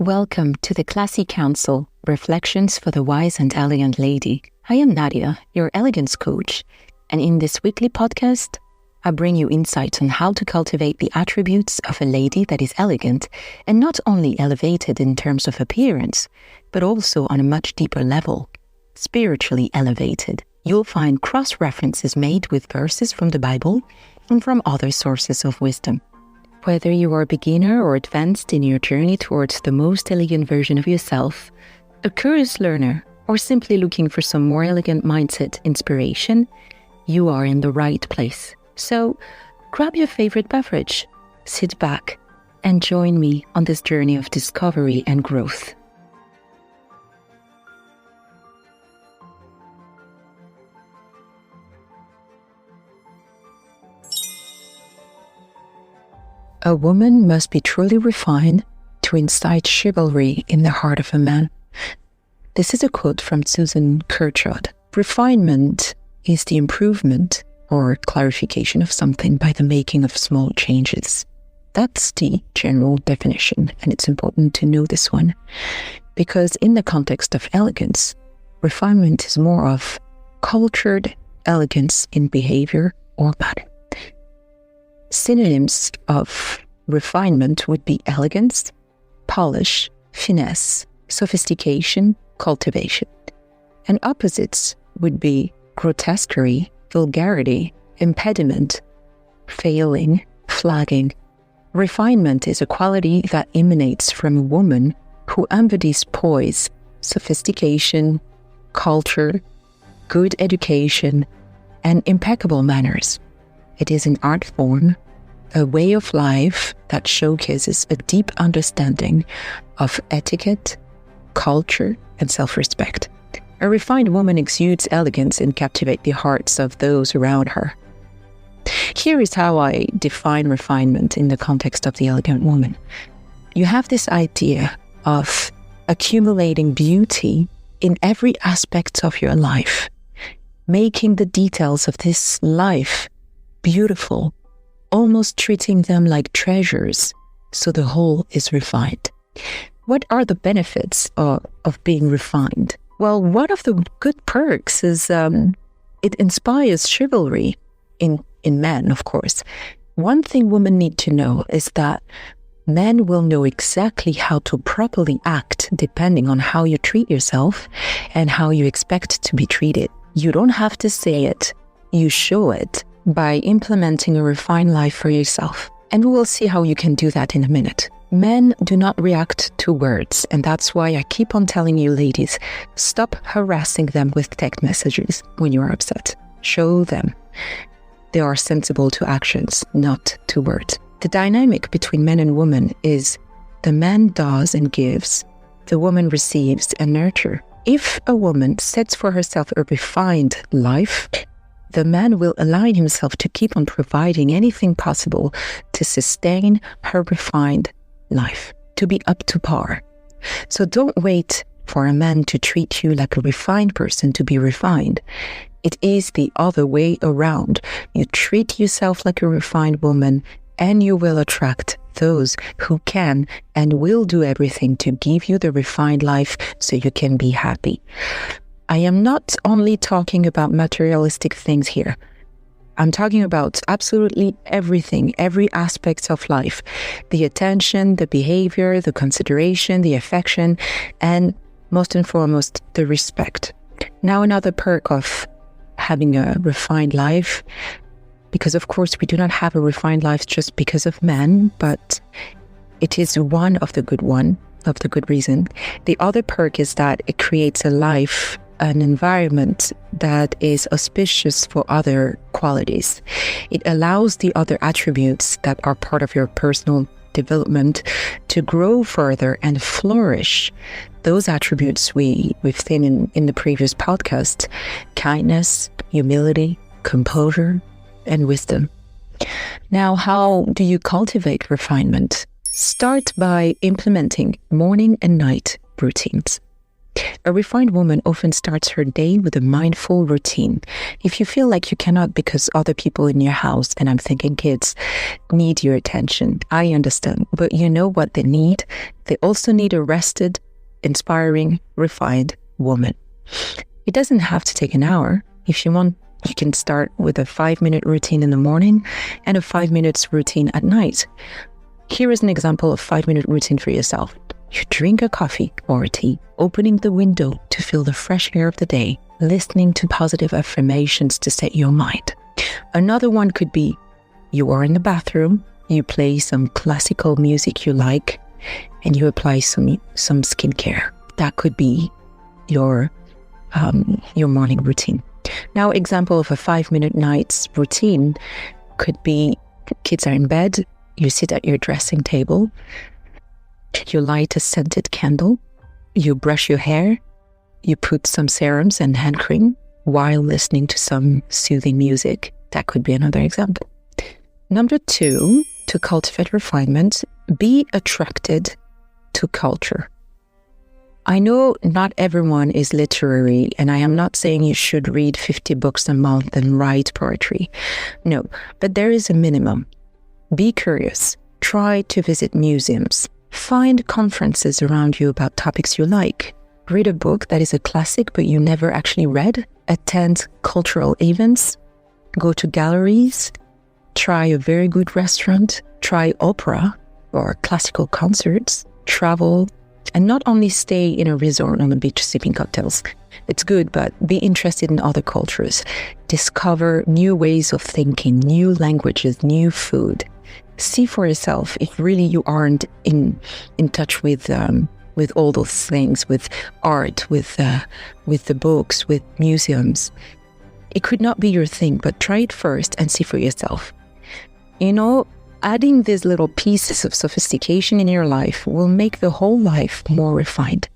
Welcome to the Classy Counsel, Reflections for the Wise and Elegant Lady. I am Nadia, your elegance coach, and in this weekly podcast, I bring you insights on how to cultivate the attributes of a lady that is elegant and not only elevated in terms of appearance, but also on a much deeper level, spiritually elevated. You'll find cross-references made with verses from the Bible and from other sources of wisdom. Whether you are a beginner or advanced in your journey towards the most elegant version of yourself, a curious learner, or simply looking for some more elegant mindset inspiration, you are in the right place. So, grab your favorite beverage, sit back, and join me on this journey of discovery and growth. A woman must be truly refined to incite chivalry in the heart of a man. This is a quote from Susan Kirchhoff. Refinement is the improvement or clarification of something by the making of small changes. That's the general definition, and it's important to know this one, because in the context of elegance, refinement is more of cultured elegance in behavior or manner. Synonyms of refinement would be elegance, polish, finesse, sophistication, cultivation. And opposites would be grotesquerie, vulgarity, impediment, failing, flagging. Refinement is a quality that emanates from a woman who embodies poise, sophistication, culture, good education, and impeccable manners. It is an art form, a way of life that showcases a deep understanding of etiquette, culture, and self-respect. A refined woman exudes elegance and captivates the hearts of those around her. Here is how I define refinement in the context of the elegant woman. You have this idea of accumulating beauty in every aspect of your life, making the details of this life beautiful, almost treating them like treasures, so the whole is refined. What are the benefits of being refined? Well, one of the good perks is it inspires chivalry in men, of course. One thing women need to know is that men will know exactly how to properly act depending on how you treat yourself and how you expect to be treated. You don't have to say it, you show it by implementing a refined life for yourself. And we will see how you can do that in a minute. Men do not react to words, and that's why I keep on telling you ladies, stop harassing them with text messages when you are upset. Show them they are sensible to actions, not to words. The dynamic between men and women is the man does and gives, the woman receives and nurtures. If a woman sets for herself a refined life, the man will align himself to keep on providing anything possible to sustain her refined life, to be up to par. So don't wait for a man to treat you like a refined person to be refined. It is the other way around. You treat yourself like a refined woman, and you will attract those who can and will do everything to give you the refined life so you can be happy. I am not only talking about materialistic things here. I'm talking about absolutely everything, every aspect of life. The attention, the behavior, the consideration, the affection, and most and foremost, the respect. Now, another perk of having a refined life, because of course we do not have a refined life just because of men, but it is one of the good reason. The other perk is that it creates a life, an environment that is auspicious for other qualities. It allows the other attributes that are part of your personal development to grow further and flourish. Those attributes we've seen in the previous podcast: kindness, humility, composure, and wisdom. Now, how do you cultivate refinement? Start by implementing morning and night routines. A refined woman often starts her day with a mindful routine. If you feel like you cannot because other people in your house, and I'm thinking kids, need your attention, I understand. But you know what they need? They also need a rested, inspiring, refined woman. It doesn't have to take an hour. If you want, you can start with a 5-minute routine in the morning and a 5 minutes routine at night. Here is an example of 5-minute routine for yourself. You drink a coffee or a tea, opening the window to feel the fresh air of the day, listening to positive affirmations to set your mind. Another one could be you are in the bathroom, you play some classical music you like, and you apply some skincare. That could be your morning routine. Now, example of a 5-minute night's routine could be kids are in bed, you sit at your dressing table, you light a scented candle, you brush your hair, you put some serums and hand cream while listening to some soothing music. That could be another example. Number 2, to cultivate refinement, be attracted to culture. I know not everyone is literary, and I am not saying you should read 50 books a month and write poetry. No, but there is a minimum. Be curious. Try to visit museums. Find conferences around you about topics you like. Read a book that is a classic but you never actually read. Attend cultural events. Go to galleries. Try a very good restaurant. Try opera or classical concerts. Travel. And not only stay in a resort on the beach sipping cocktails. It's good, but be interested in other cultures. Discover new ways of thinking, new languages, new food. See for yourself if really you aren't in touch with all those things, with art, with the books, with museums. It could not be your thing, but try it first and see for yourself. You know, adding these little pieces of sophistication in your life will make the whole life more refined.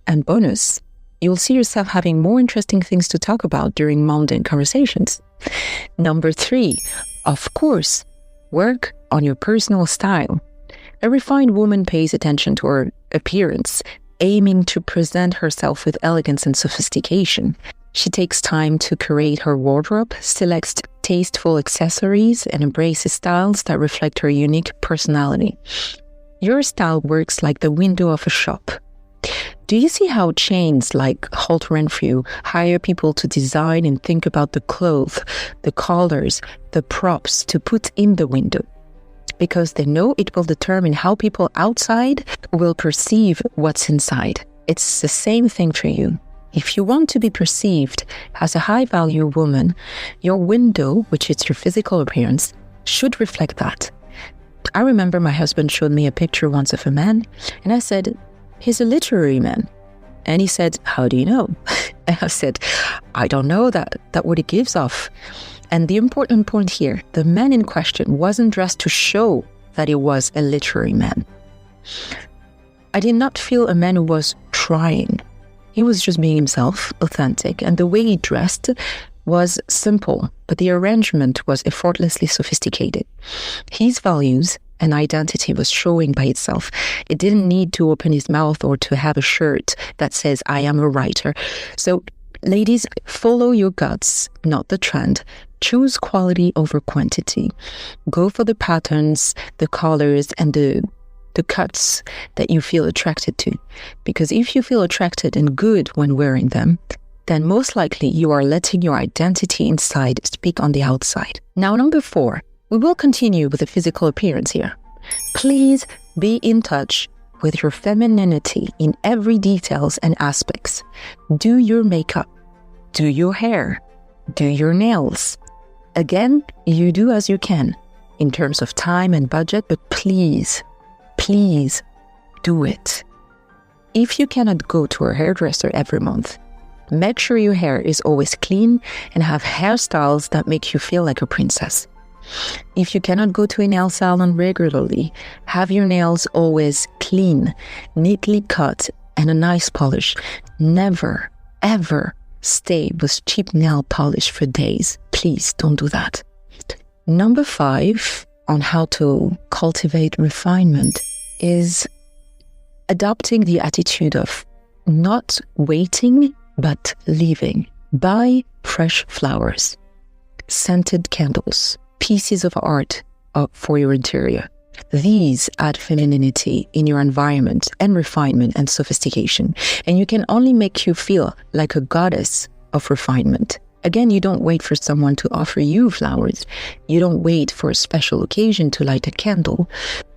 And bonus, you'll see yourself having more interesting things to talk about during mundane conversations. Number 3, of course, work on your personal style. A refined woman pays attention to her appearance, aiming to present herself with elegance and sophistication. She takes time to curate her wardrobe, selects tasteful accessories, and embraces styles that reflect her unique personality. Your style works like the window of a shop. Do you see how chains like Holt Renfrew hire people to design and think about the clothes, the colors, the props to put in the window? Because they know it will determine how people outside will perceive what's inside. It's the same thing for you. If you want to be perceived as a high-value woman, your window, which is your physical appearance, should reflect that. I remember my husband showed me a picture once of a man, and I said, he's a literary man. And he said, how do you know? And I said, I don't know, that what he gives off. And the important point here, the man in question wasn't dressed to show that he was a literary man. I did not feel a man who was trying. He was just being himself, authentic, and the way he dressed was simple, but the arrangement was effortlessly sophisticated. His values and identity was showing by itself. It didn't need to open his mouth or to have a shirt that says, I am a writer. So, ladies, follow your guts, not the trend. Choose quality over quantity. Go for the patterns, the colors, and the cuts that you feel attracted to. Because if you feel attracted and good when wearing them, then most likely you are letting your identity inside speak on the outside. Now, number 4, we will continue with the physical appearance here. Please be in touch with your femininity in every details and aspects. Do your makeup, do your hair, do your nails. Again, you do as you can in terms of time and budget, but please do it. If you cannot go to a hairdresser every month, make sure your hair is always clean and have hairstyles that make you feel like a princess. If you cannot go to a nail salon regularly, have your nails always clean, neatly cut, and a nice polish. Never, ever stay with cheap nail polish for days. Please don't do that. Number 5 on how to cultivate refinement is adopting the attitude of not waiting, but leaving. Buy fresh flowers, scented candles, pieces of art for your interior. These add femininity in your environment and refinement and sophistication. And you can only make you feel like a goddess of refinement. Again, you don't wait for someone to offer you flowers. You don't wait for a special occasion to light a candle.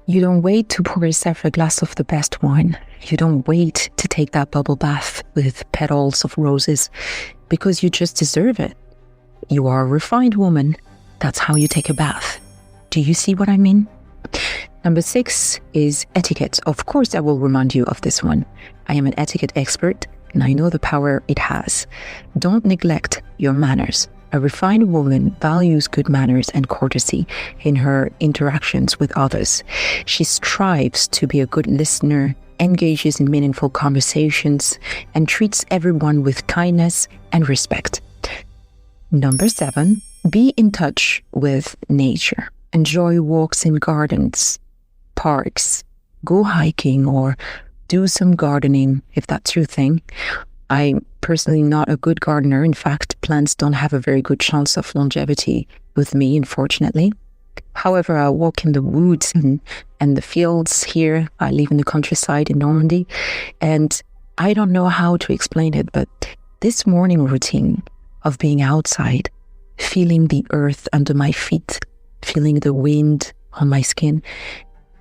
You don't wait to pour yourself a glass of the best wine. You don't wait to take that bubble bath with petals of roses, because you just deserve it. You are a refined woman. That's how you take a bath. Do you see what I mean? Number 6 is etiquette. Of course, I will remind you of this one. I am an etiquette expert, and I know the power it has. Don't neglect your manners. A refined woman values good manners and courtesy in her interactions with others. She strives to be a good listener, engages in meaningful conversations, and treats everyone with kindness and respect. Number 7, be in touch with nature. Enjoy walks in gardens, parks, go hiking, or do some gardening if that's your thing. I'm personally not a good gardener. In fact, plants don't have a very good chance of longevity with me, unfortunately. However, I walk in the woods and the fields here. I live in the countryside in Normandy, and I don't know how to explain it, but this morning routine of being outside, feeling the earth under my feet, feeling the wind on my skin,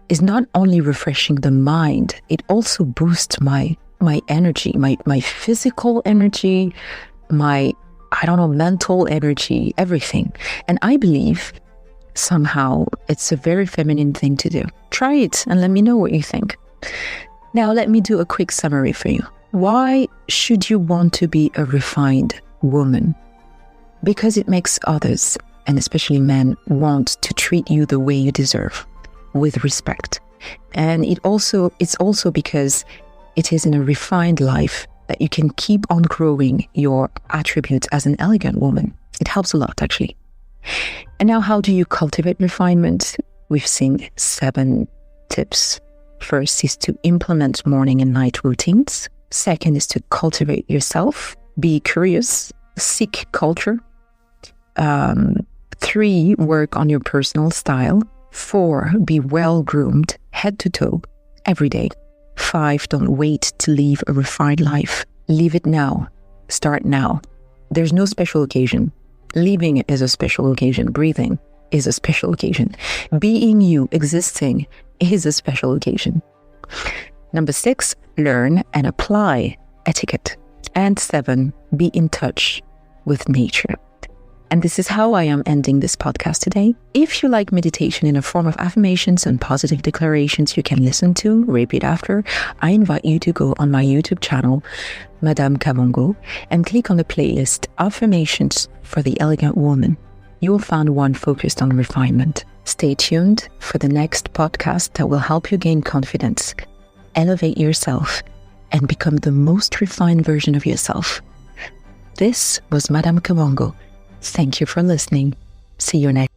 is not only refreshing the mind, it also boosts my energy, my physical energy, my, mental energy, everything. And I believe somehow it's a very feminine thing to do. Try it and let me know what you think. Now, let me do a quick summary for you. Why should you want to be a refined woman? Because it makes others, and especially men, want to treat you the way you deserve, with respect. And it's also because it is in a refined life that you can keep on growing your attributes as an elegant woman. It helps a lot, actually. And now, how do you cultivate refinement? We've seen 7 tips. First is to implement morning and night routines. Second is to cultivate yourself. Be curious. Seek culture. 3, work on your personal style. 4, be well-groomed, head to toe, every day. 5, don't wait to live a refined life. Live it now. Start now. There's no special occasion. Living is a special occasion. Breathing is a special occasion. Being you, existing, is a special occasion. Number 6, learn and apply etiquette. And 7, be in touch with nature. And this is how I am ending this podcast today. If you like meditation in a form of affirmations and positive declarations you can listen to, repeat after, I invite you to go on my YouTube channel, Madame Kavango, and click on the playlist Affirmations for the Elegant Woman. You will find one focused on refinement. Stay tuned for the next podcast that will help you gain confidence, elevate yourself, and become the most refined version of yourself. This was Madame Kavango. Thank you for listening. See you next.